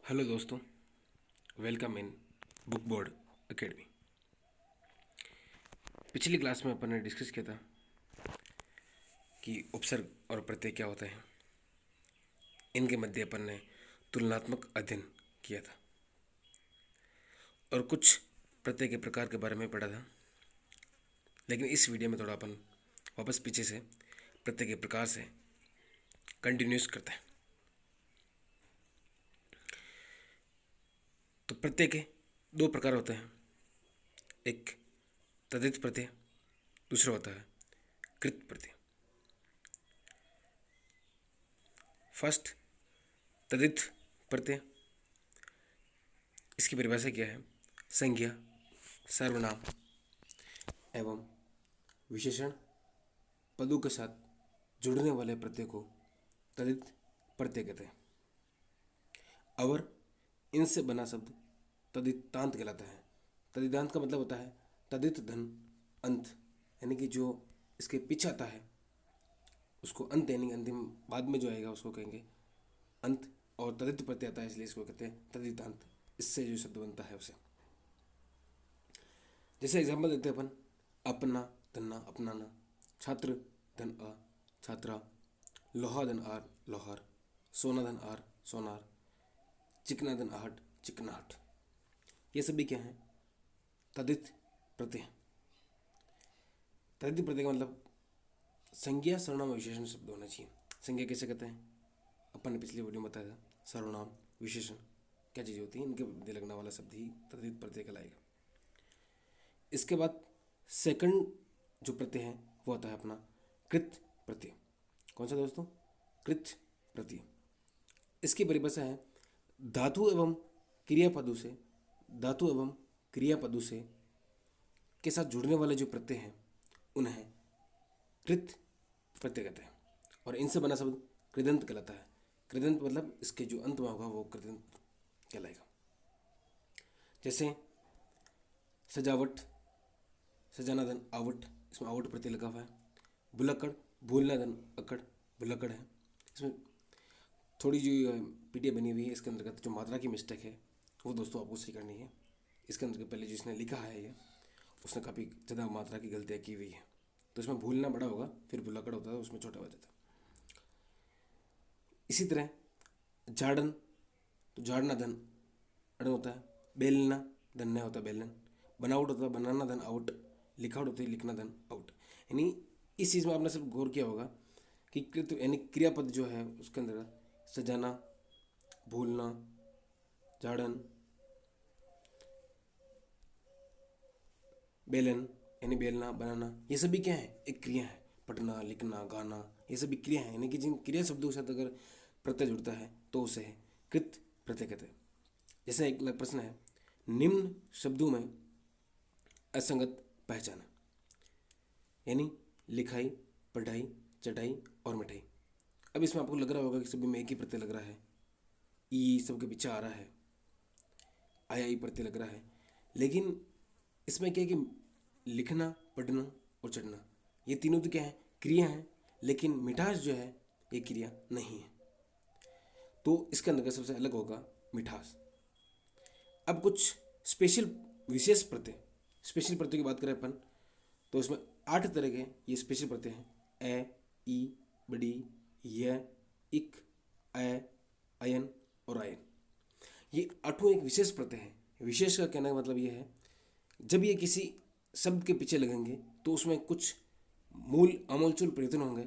Hello दोस्तों, welcome in book board academy. पिछली class में अपन ने डिस्कस किया था कि उपसर्ग और प्रत्यय क्या होते हैं। इनके मध्य अपन ने तुलनात्मक अध्ययन किया था और कुछ प्रत्यय के प्रकार के बारे में पढ़ा था। लेकिन इस वीडियो में थोड़ा अपन वापस पीछे से प्रत्यय के प्रकार से कंटिन्यूस करते हैं। तो प्रत्यय के दो प्रकार होते हैं, एक तद्धित प्रत्यय, दूसरा होता है कृत प्रत्यय। फर्स्ट, तद्धित प्रत्यय। इसकी परिभाषा क्या है? संज्ञा, सर्वनाम एवं विशेषण पदों के साथ जुड़ने वाले प्रत्यय को तद्धित प्रत्यय कहते हैं। और इनसे बना शब्द तद्धितांत कहलाता है। तद्धितांत का मतलब होता है तद्धित धन अंत, यानी कि जो इसके पीछे आता है उसको अंत, यानी अंतिम बाद में जो आएगा उसको कहेंगे अंत। और तद्धित प्रत्यय आता है इसलिए इसको कहते हैं तद्धितांत। इससे जो शब्द बनता है उसे, जैसे एग्जाम्पल देते हैं अपन, अपना धन्ना अपनाना, छात्र धन अ छात्रा, लोहा धन आर लोहार, सोना धन आर सोनार, चिकना धन आहट चिकनाहट। ये सभी क्या हैं? तद्धित प्रत्यय। तद्धित प्रत्यय का मतलब संज्ञा सर्वनाम विशेषण शब्द होना चाहिए। संज्ञा कैसे कहते हैं? अपन ने पिछली वीडियो में बताया था। सर्वनाम विशेषण क्या चीज़ होती है, इनके मध्य लगने वाला शब्द ही तद्धित प्रत्यय कहलाएगा। इसके बाद सेकंड जो प्रत्यय है वो होता है अपना कृत प्रत्यय। कौन सा दोस्तों? कृत प्रत्यय। इसकी परिभाषा है धातु एवं क्रियापदों से, धातु एवं क्रियापदों से के साथ जुड़ने वाले जो प्रत्यय हैं उन्हें कृत प्रत्यय कहते हैं। और इनसे बना शब्द कृदंत कहलाता है। कृदंत मतलब इसके जो अंत में होगा वो कृदंत कहलाएगा। जैसे सजावट, सजाना धन आवट, इसमें आवट प्रत्यय लगा हुआ है। भुलक्कड़, भूलना धन अकड़, भुलक्कड़ है। इसमें थोड़ी जो पीडीएफ बनी हुई है इसके अंतर्गत जो मात्रा की मिस्टेक है वो दोस्तों आपको सही करनी है। इसके अंतर्गत पहले जो इसने लिखा है ये, उसने काफ़ी ज़्यादा मात्रा की गलतियाँ की हुई है। तो इसमें भूलना बड़ा होगा, फिर भुलक्कड़ होता है उसमें छोटा हो जाता है। इसी तरह झाड़न, तो झाड़ना धन अड़ होता है। बेलना धन न होता है बेलन। बनावट होता है बनाना धन आउट। लिखावट होती है लिखना धन आउट। यानी इस चीज़ में आपने सिर्फ गौर किया होगा कि कृत यानी क्रियापद जो है उसके अंदर सजाना, भूलना, झाड़न, बेलन यानी बेलना बनाना, ये सभी क्या है? एक क्रिया है। पढ़ना लिखना गाना ये सभी क्रिया है, यानी कि जिन क्रिया शब्दों के साथ अगर प्रत्यय जुड़ता है तो उसे कृत प्रत्यय कहते हैं। जैसे एक प्रश्न है, निम्न शब्दों में असंगत पहचान, यानी लिखाई, पढ़ाई, चटाई और मिठाई। अब इसमें आपको लग रहा होगा कि सभी में एक ही प्रत्यय लग रहा है, ई सबके पीछे आ रहा है, आया ई प्रत्यय लग रहा है। लेकिन इसमें क्या है कि लिखना, पढ़ना और चढ़ना ये तीनों तो क्या है? क्रिया हैं। लेकिन मिठास जो है ये क्रिया नहीं है। तो इसके अंदर का सबसे अलग होगा मिठास। अब कुछ स्पेशल विशेष प्रत्यय, स्पेशल प्रत्यय की बात करें अपन तो इसमें 8 तरह के ये स्पेशल प्रत्यय हैं। ए, ई, बड़ी, य, इक, अ, अयन और आयन। ये आठों एक विशेष प्रत्यय है। विशेष का कहने का मतलब ये है जब ये किसी शब्द के पीछे लगेंगे तो उसमें कुछ मूल आमूलचूल परिवर्तन होंगे,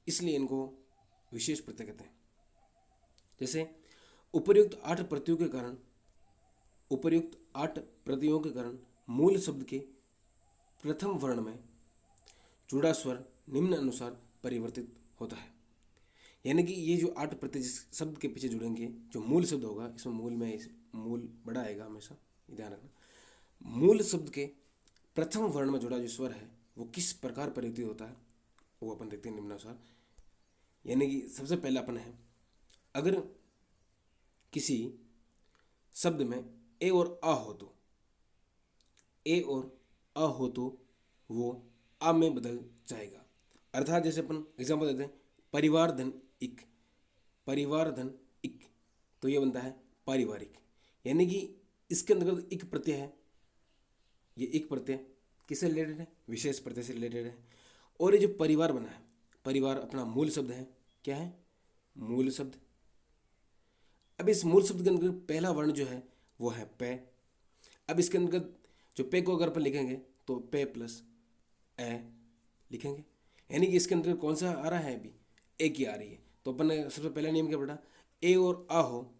इसलिए इनको विशेष प्रत्यय कहते हैं। जैसे उपर्युक्त 8 प्रत्ययों के कारण, उपर्युक्त 8 प्रत्ययों के कारण मूल शब्द के प्रथम वर्ण में जुड़ा स्वर निम्न अनुसार परिवर्तित होता है। यानी कि ये जो 8 प्रत्यय जिस शब्द के पीछे जुड़ेंगे, जो मूल शब्द होगा, इसमें मूल में मूल बड़ा आएगा हमेशा, ध्यान रखना। मूल शब्द के प्रथम वर्ण में जुड़ा जो स्वर है वो किस प्रकार परिवर्तित होता है वो अपन देखते हैं निम्नानुसार। यानी कि सबसे पहला अपन है, अगर किसी शब्द में ए और आ हो तो, ए और अ हो तो वो आ में बदल जाएगा। अर्थात जैसे अपन एग्जाम्पल देते हैं, परिवार धन इक, परिवार धन इक, तो ये बनता है पारिवारिक। यानी कि इसके अंतर्गत एक प्रत्यय है, ये एक प्रत्यय किससे रिलेटेड है? विशेष प्रत्यय से रिलेटेड है। और ये जो परिवार बना है, परिवार अपना मूल शब्द है, क्या है? मूल शब्द। अब इस मूल शब्द के अंतर्गत पहला वर्ण जो है वो है पे। अब इसके अंतर्गत जो पे को अगर अपन लिखेंगे तो पे प्लस ए लिखेंगे, यानी कि इसके अंदर कौन सा आ रहा है? अभी ए की आ रही है। तो अपन ने सबसे पहला नियम क्या पढ़ा? ए और आ हो,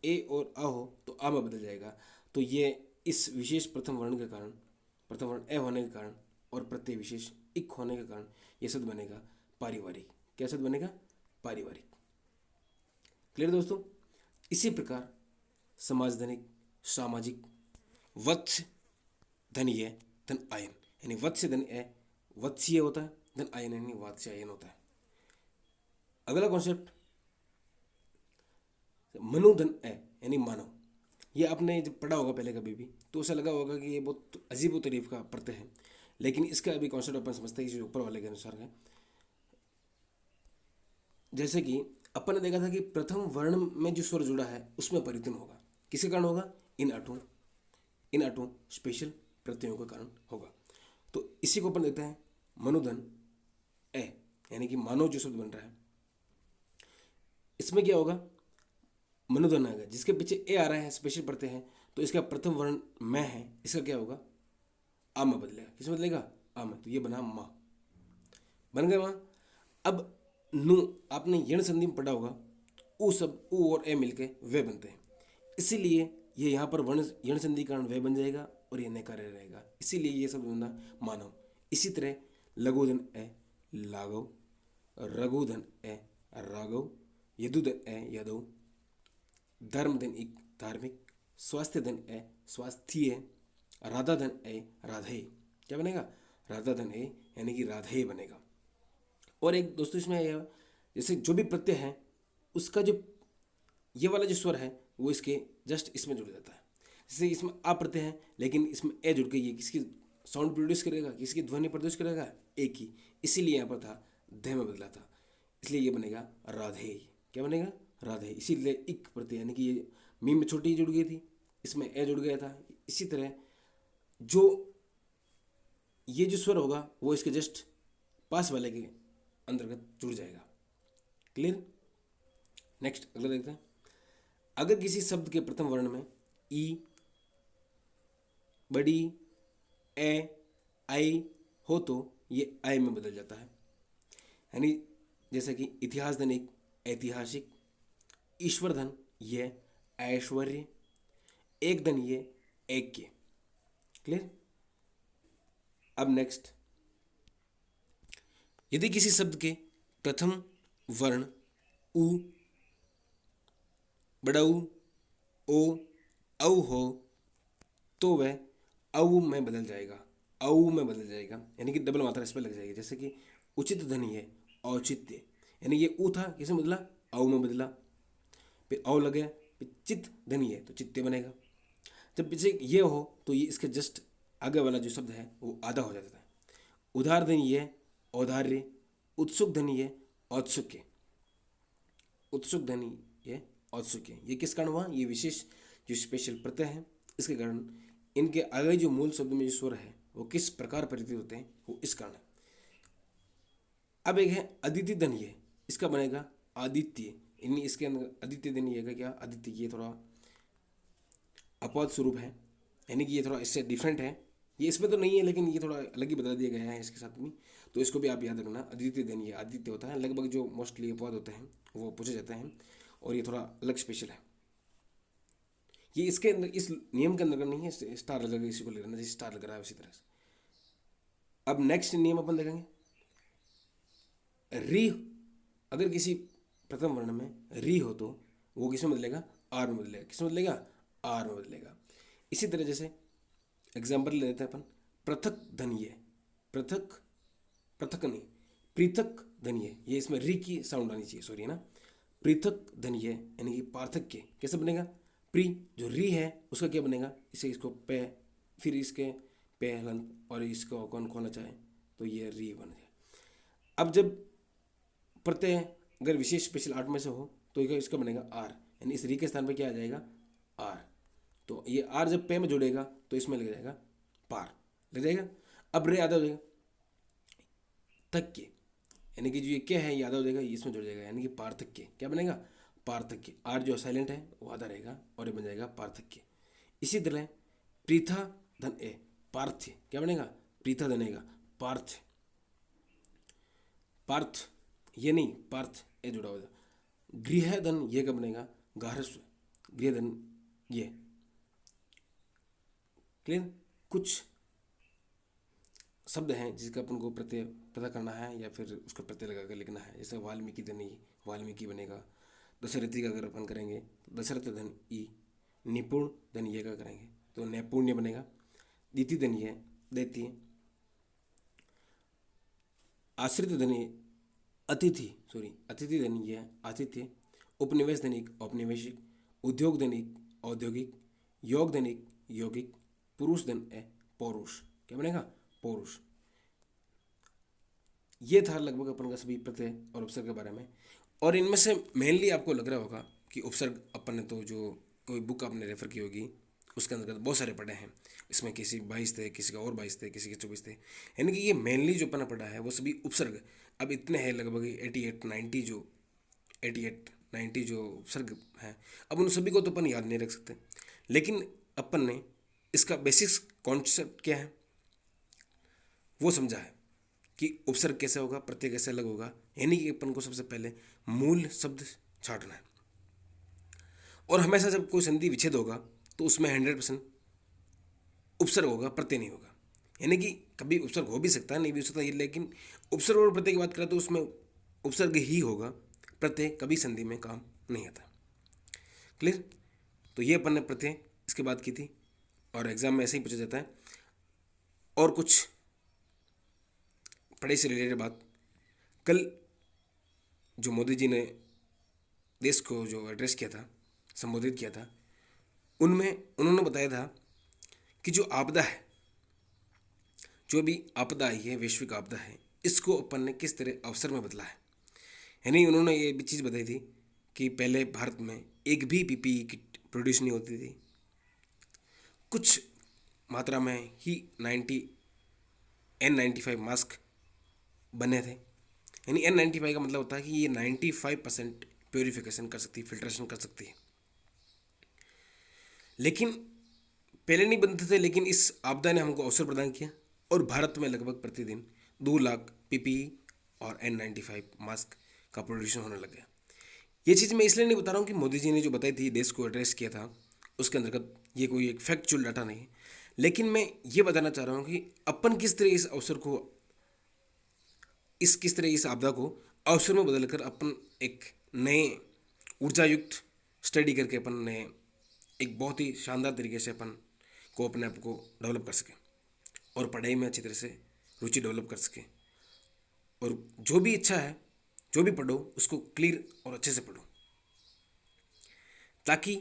ए और आ हो तो आ में बदल जाएगा। तो ये इस विशेष प्रथम वर्ण के कारण, प्रथम वर्ण ए होने के कारण और प्रत्यय विशेष इक होने के कारण यह शब्द बनेगा पारिवारिक। क्या शब्द बनेगा? पारिवारिक। क्लियर दोस्तों? इसी प्रकार समाजधनिक, सामाजिक, वत्स धन्य, धन आयन, यानी वत्स्य धन ए वत्सीय होता है, धन आयन यानी वात्स्यायन होता है। अगला कॉन्सेप्ट मनुधन ए यानी मानव। ये आपने जब पढ़ा होगा पहले कभी भी तो उसे लगा होगा कि ये बहुत अजीब तारीफ का प्रत्यय है, लेकिन इसका अभी कॉन्सेप्ट अपन समझते हैं इस ऊपर वाले के अनुसार है। जैसे कि अपन ने देखा था कि प्रथम वर्ण में जो स्वर जुड़ा है उसमें परिवर्तन होगा, किसके कारण होगा? इन अठों स्पेशल प्रत्ययों के कारण होगा। तो इसी को अपन देखते हैं मनुधन ए, यानी कि मानव जो शब्द बन रहा है इसमें क्या होगा? मनुधन आएगा, जिसके पीछे ए आ रहा है स्पेशल प्रत्यय है, तो इसका प्रथम वर्ण मैं है, इसका क्या होगा? आ में बदलेगा। किस में बदलेगा? आ में। तो ये बना माँ, बन गया माँ। अब नु आपने यण संधि में पढ़ा होगा, ऊ सब ऊ और ए मिलके वे बनते हैं, इसीलिए ये यहाँ पर वर्ण यण संधि कारण वे बन जाएगा और ये नकार रहेगा, इसीलिए ये सब बना मानव। इसी तरह लघुधन ए लाघव, रघुधन ए राघव, यदुधन ए यदव, धर्मधन एक धार्मिक, स्वास्थ्य धन ए स्वास्थ्य, राधा धन ए राधे। क्या बनेगा? राधा धन ए यानी कि राधे बनेगा। और एक दोस्तों इसमें जैसे जो भी प्रत्यय है उसका जो ये वाला जो स्वर है वो इसके जस्ट इसमें जुड़ जाता है। जैसे इसमें आ प्रत्यय है लेकिन इसमें ए जुड़ गई है, किसकी साउंड प्रोड्यूस करेगा? किसकी ध्वनि प्रोड्यूस करेगा? ए की। इसीलिए यहाँ पर था ध में बदला था, इसलिए ये बनेगा राधे। क्या बनेगा? राधे। इसीलिए इक प्रत्यय यानी कि ये मीम में छोटी जुड़ गई थी, इसमें ए जुड़ गया था। इसी तरह जो ये जो स्वर होगा वो इसके जस्ट पास वाले के अंतर्गत जुड़ जाएगा। क्लियर? नेक्स्ट अगला देखते हैं। अगर किसी शब्द के प्रथम वर्ण में ई, बड़ी, ए, आई हो तो ये आई में बदल जाता है। यानी जैसे कि इतिहास धन एक ऐतिहासिक, ईश्वर धन ये ऐश्वर्य, एक धन ये ऐक्य। क्लियर? अब नेक्स्ट, यदि किसी शब्द के प्रथम वर्ण उ, बड़ा ऊ, ओ, औ हो तो वह औ में बदल जाएगा, औ में बदल जाएगा, यानी कि डबल मात्रा इस पर लग जाएगी। जैसे कि उचित ध्वनि है औचित्य, यानी ये ऊ था, किसमें बदला? औ में बदला, फिर औ लग गया, फिर चित ध्वनि है तो चित्ते बनेगा। जब पीछे ये हो तो ये इसके जस्ट आगे वाला जो शब्द है वो आधा हो जाता है। उदार ध्वनि है औदार्य, उत्सुक ध्वनि है औत्सुक्य, उत्सुक ध्वनि ये औत्सुक्य। ये किस कारण हुआ? ये विशेष जो स्पेशल प्रत्यय है इसके कारण इनके आगे जो मूल शब्द में जो स्वर है वो किस प्रकार परिवर्तित होते हैं वो इस कारण है। अब एक है अदिति धन्य, इसका बनेगा आदित्य, यानी इसके अंदर आदित्य धन्य का क्या? आदित्य। ये थोड़ा अपवाद स्वरूप है, यानी कि ये थोड़ा इससे डिफरेंट है, ये इसमें तो नहीं है लेकिन ये थोड़ा अलग ही बता दिया गया है इसके साथ में, तो इसको भी आप याद रखना। आदित्य धन्य आदित्य होता है, लगभग जो मोस्टली अपवाद होते हैं वो पूछे जाते हैं और ये थोड़ा अलग स्पेशल है। ये इसके अंदर इस नियम के अंदर नहीं है, स्टार लगेगा इसी को ले लेना, जैसे स्टार लग रहा है उसी तरह से। अब नेक्स्ट नियम अपन देखेंगे, री, अगर किसी प्रथम वर्ण में री हो तो वो किसमें बदलेगा? आर में बदलेगा। किसमें बदलेगा? आर में बदलेगा। इसी तरह जैसे एग्जाम्पल ले लेते हैं अपन, पृथक धन्य, पृथक, पृथक नहीं पृथक धन्य, ये इसमें री की साउंड आनी चाहिए, सॉरी है ना। पृथक धन्य यानी कि पार्थक्य, कैसे बनेगा? प्री जो री है उसका क्या बनेगा? इसे इसको पे, फिर इसके पे हलंत और इसको कौन खोलना चाहे तो ये री बन जाए। अब जब प्रत्यय अगर विशेष स्पेशल आर्ट में से हो तो इसका बनेगा आर, यानी इस री के स्थान पर क्या आ जाएगा, आर। तो ये आर जब पे में जुड़ेगा तो इसमें लग जाएगा पार, लग जाएगा। अब रे आधा हो जाएगा तक के, यानी कि जो ये क्या है ये आधा हो जाएगा, इसमें जुड़ जाएगा, यानी कि पार्थक्य क्या बनेगा, पार्थक्य। आर जो साइलेंट है वो आधा रहेगा और ये बन जाएगा पार्थक्य। इसी तरह प्रीथा धन ए, पार्थ्य क्या बनेगा, प्रीथा धन एगा पार्थ, पार्थ ये नहीं पार्थ ए जुड़ा होगा। गृह धन ये कब बनेगा, गारस्व, गृह धन ये, क्लियर। कुछ शब्द हैं जिसका अपन को प्रत्यय पता करना है या फिर उसका प्रत्यय लगा कर लिखना है, जैसे वाल्मीकि धनी, वाल्मीकि बनेगा। दशरथी का अगर अपन करेंगे तो दशरथ धन ई, निपुण धन ये का करेंगे तो नैपुण्य बनेगा। दीति धन ये देती, आश्रित धन अतिथि, सॉरी अतिथि धन ये आतिथ्य। उपनिवेश धनिक औपनिवेशिक, उद्योग धनिक औद्योगिक, योग धनिक यौगिक, पुरुष धन ए पौरुष क्या बनेगा, पौरुष। ये था लगभग अपन का सभी प्रत्यय और उपसर्ग के बारे में। और इनमें से मेनली आपको लग रहा होगा कि उपसर्ग अपन ने तो जो कोई बुक आपने रेफर की होगी उसके अंतर्गत बहुत सारे पढ़े हैं, इसमें किसी 22 थे, किसी का और 22 थे, किसी के 24 थे, यानी कि ये मेनली जो अपन पढ़ा है वो सभी उपसर्ग अब इतने हैं लगभग 88-90 जो 88-90 जो उपसर्ग हैं। अब उन सभी को तो अपन याद नहीं रख सकते, लेकिन अपन ने इसका बेसिक्स कॉन्सेप्ट क्या है वो समझा है कि उपसर्ग कैसे होगा, प्रत्यय कैसे अलग होगा, यानी कि अपन को सबसे पहले मूल शब्द छांटना है। और हमेशा जब कोई संधि विच्छेद होगा तो उसमें 100% उपसर्ग होगा, प्रत्यय नहीं होगा। यानी कि कभी उपसर्ग हो भी सकता है, नहीं भी हो सकता, ये लेकिन उपसर्ग और प्रत्यय की बात करें तो उसमें उपसर्ग ही होगा, प्रत्यय कभी संधि में काम नहीं आता। क्लियर। तो ये अपन ने प्रत्यय इसके बात की थी और एग्जाम में ऐसे ही पूछा जाता है। और कुछ पढ़ाई से रिलेटेड बात, कल जो मोदी जी ने देश को जो एड्रेस किया था, संबोधित किया था, उनमें उन्होंने बताया था कि जो आपदा है, जो भी आपदा आई है, वैश्विक आपदा है, इसको अपन ने किस तरह अवसर में बदला है। यानी उन्होंने ये भी चीज़ बताई थी कि पहले भारत में एक भी पीपीई किट प्रोड्यूस नहीं होती थी, कुछ मात्रा में ही N95 मास्क बने थे। यानी N95 का मतलब होता है कि ये 95% प्योरीफिकेशन कर सकती है, फिल्ट्रेशन कर सकती है। लेकिन पहले नहीं बनते थे, लेकिन इस आपदा ने हमको अवसर प्रदान किया और भारत में लगभग प्रतिदिन 2 लाख पीपीई और N95 मास्क का प्रोड्यूशन होने लग गया। ये चीज़ मैं इसलिए नहीं बता रहा हूँ कि मोदी जी ने जो बताई थी, देश को एड्रेस किया था, उसके अंतर्गत ये कोई एक फैक्चुअल डाटा नहीं है, लेकिन मैं ये बताना चाह रहा हूँ कि अपन किस तरह इस अवसर को, किस तरह इस आपदा को अवसर में बदल कर अपन एक नए ऊर्जा युक्त स्टडी करके अपन ने एक बहुत ही शानदार तरीके से अपन को अपने आप को डेवलप कर सकें और पढ़ाई में अच्छी तरह से रुचि डेवलप कर सकें। और जो भी इच्छा है, जो भी पढ़ो उसको क्लियर और अच्छे से पढ़ो, ताकि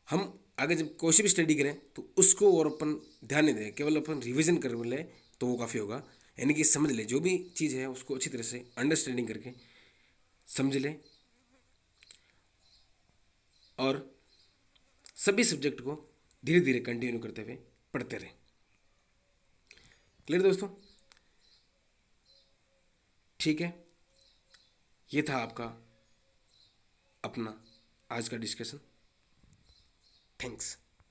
हम आगे जब कोई सी भी स्टडी करें तो उसको और अपन ध्यान नहीं दें, केवल अपन रिवीजन कर ले तो वो काफ़ी होगा। यानी कि समझ ले, जो भी चीज़ है उसको अच्छी तरह से अंडरस्टैंडिंग करके समझ ले और सभी सब्जेक्ट को धीरे धीरे कंटिन्यू करते हुए पढ़ते रहें। क्लियर दोस्तों। ठीक है, ये था आपका अपना आज का डिस्कशन। थैंक्स।